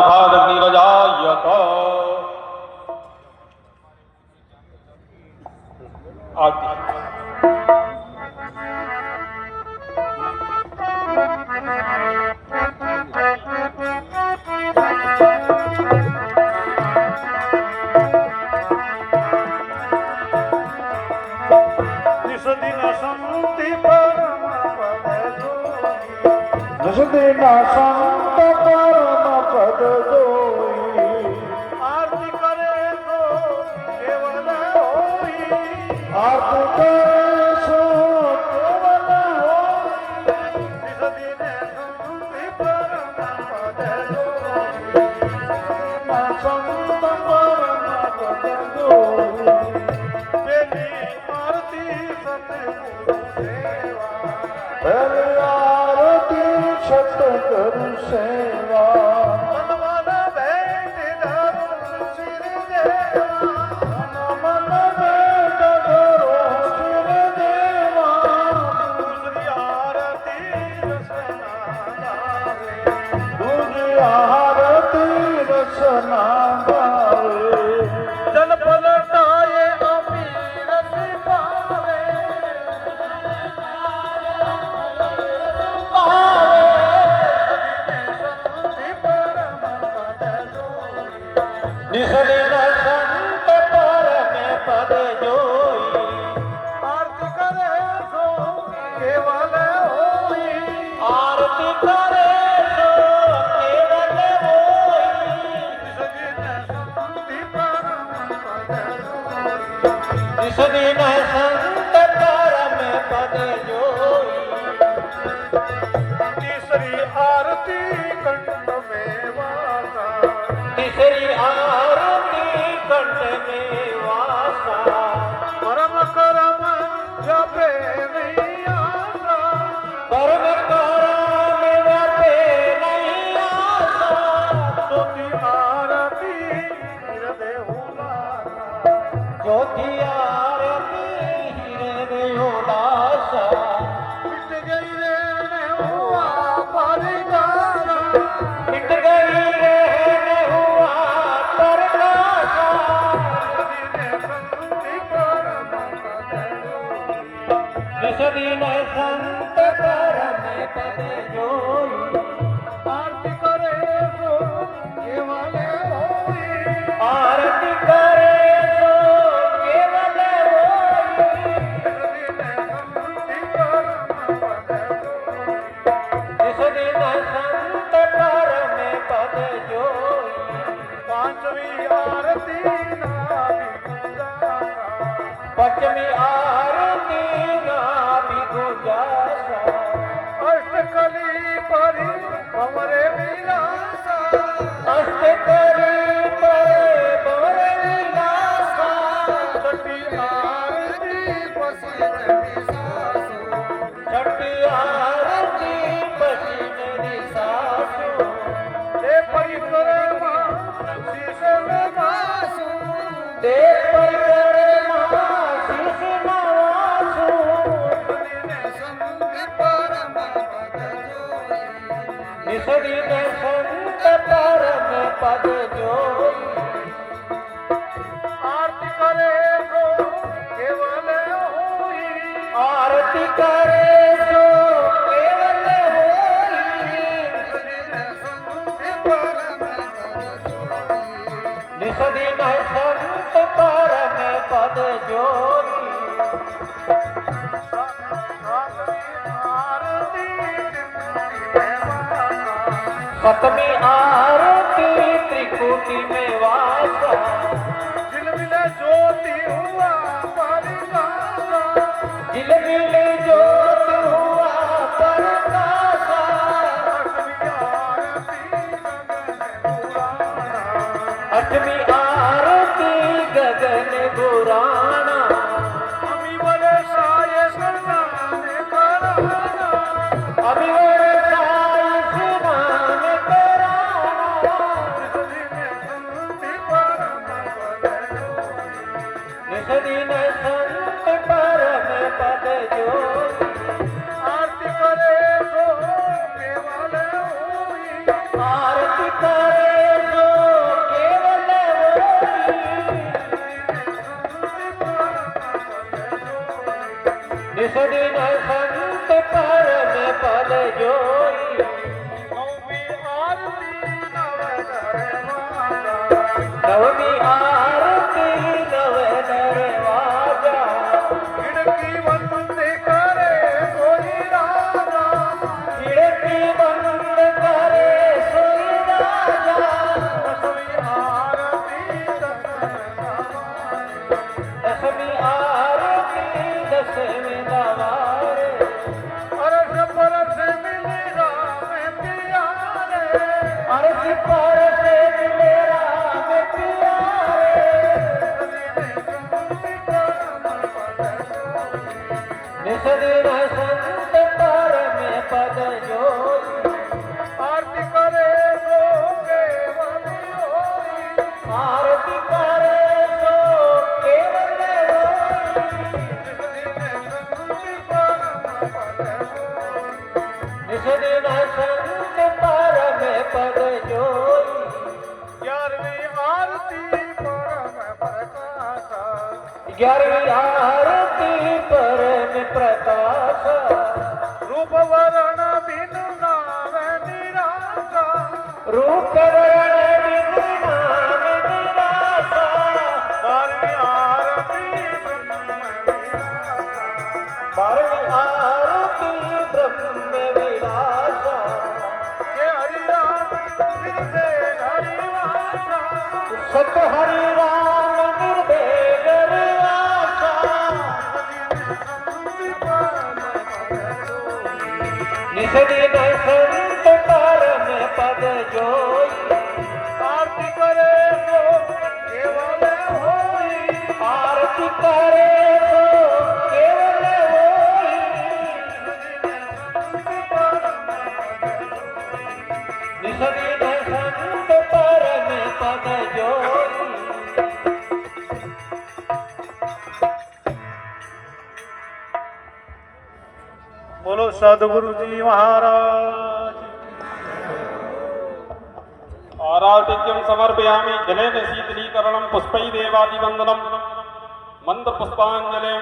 भागनीरजायत आदि। निषदिन संति परम पद जोई, निषदिन संत परम पद जोई, आरती करे तो केवल होई, आरती करे सो केवल होई। निषदिन संति परम पद जोई, संत परम पद जोई, बेली आरती सतगुरु सेवा, पहली आरती सतगुरु सेवा, मन मन भेंट धरो सिर देवा, मन भेंट धरो सिर देवा, दूसरी आरती रसना गावे, दूसरी आरती रसना गावे, जल पलटाए अमीर सिपावे, निषदिन संत परम पद जोई, आरती करे सो केवल होई, आरती करे सो केवल होई, निषदिन संति परम पद जोई, निषदिन संत परम पद जोई, तीसरी आरती कंठ में वासा, तीसरी आरती कंठ में वासा, परम करम जपे नहीं आसा, परम करम व्यापे नहीं आसा, ज्योति आरती हृदय उलासा, ज्योति आरती हृदय उदासा, मिट गई रे हुआ परिगारा, मिट गई रहने हुआ परकाशा, निषदिन संति परम पद जोई, निषदिन संत आरती करे सो केवल होई, आरती करे सो निषदिन संति परम केवल पद होई, जोई, निषदिन संत परम पद जोई, पांचवी आरती नाभि गुंजासा, पंचमी आरती नाभि गुंजासा, अष्टकली परि भंवरे विलासा, अष्टकली परे बरे विलासा, छठी आरती पसीन निसासु, छठी आरती पसीन निसासु, हे परिक्रमा शीश नवासु, दे परिक्रमा शीश नवासु, निषदिन संति निषदिन संत परम पद जोई, परम पद जोई, आरती करे सो केवल होई, आरती करे सो केवल होई, निषदिन संति निषदिन संत परम पद जोई, परम पद जोई, सातवीं आरती सतमी आरती त्रिकुटी त्रिकुटी में वासा, में वासा, झिलमिल ज्योति हुआ परिगासा, झिलमिल ज्योत हुआ परकाशा, अष्टमी आरती गगन अठवीं आरती गगन पुराणा, पुराणा, अमी बड़े साये सरनाने कराना, अभिवर साई स्नान कराना, निषदिन संति परम पद जोई, पर से मिले राम प्यारे निस दिन संत परम पद जोई आरती करे सो केवल होई आरती करे सो केवल होई निस दिन संत परम पद जोई 11वीं आरती परम प्रकाशा 11वीं आरती परम प्रकाश रूप वर्ण बिनु नाम निराशा रूप वर्ण बिनु नाम निराशा 12वीं आरती ब्रह्म विलासा 12वीं आरती ब्रह्म विलासा ये हरि राम निर्भय हरिवासा सत हरि राम निर्भय आशा निस दिन संत परम पद जोई आरती करे सो केवल होई आरती करे सो केवल होई निस दिन संत परम पद जोई बोलो सदगुरु जी महाराज आराधिक्यं समर्पयामि जलेन शीतलीकरणं पुष्पैः देवादिवन्दनं मन्दपुष्पाञ्जलिं